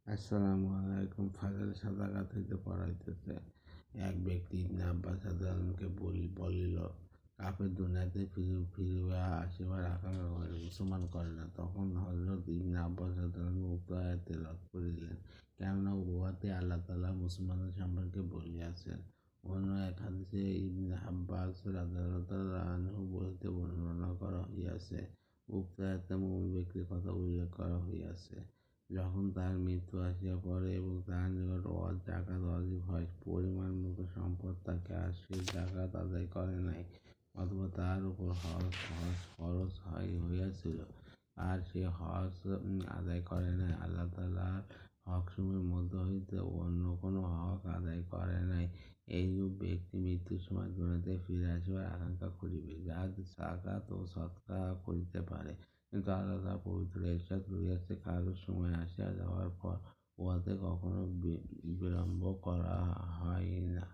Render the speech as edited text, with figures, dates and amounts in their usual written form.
আসসালামু আলাইকুম। ফাজল সাদাকাত হইতে পড়াইতেছে। এক ব্যক্তি ইবনে আব্বাস রাদিয়াল্লাহুকে বলিল, কাফের দুনিয়াতে ফিরিয়া আসিবার আকাঙ্ক্ষা করে, মুসলমান করে না। তখন হযরত ইবনে আব্বাস রাদিয়াল্লাহু উক্ত আয়াত তিলাওয়াত করিলেন, কেননা উহাতে আল্লাহ তাআলা মুসলমানদের সম্পর্কে বলিয়াছেন। অন্য এক হাদীসে ইবনে আব্বাস রাদিয়াল্লাহু হইতে বর্ণনা করা হইয়াছে, উক্ত আয়াতে মুমিন ব্যক্তির কথা উল্লেখ করা হইয়াছে। যখন তার মৃত্যু আসিয়া পড়ে এবং তাহার নিকট জাকাত ওয়াজিব হয়, পরিমাণ মতো সম্পদ থাকে, আর সে জাকাত আদায় করে নাই, অথবা তাহার উপর হজ ফরজ হইয়াছিল, আর সে হজ আদায় করে নাই, আল্লাহ তাআলার হকসমূহের মধ্য হইতে অন্য কোন হক আদায় করে নাই, এইরূপ ব্যক্তি মৃত্যুর সময় দুনিয়াতে ফিরে আসিবার আকাঙ্ক্ষা করিবে, যাহাতে জাকাত ও সদকা করিতে পারে। কিন্তু আল্লাহ তাআলা পবিত্র ইরশাদ করিয়াছে, কারো সময় আসিয়া যাওয়ার পর উহাতে কখনো বিলম্ব করা হয় না।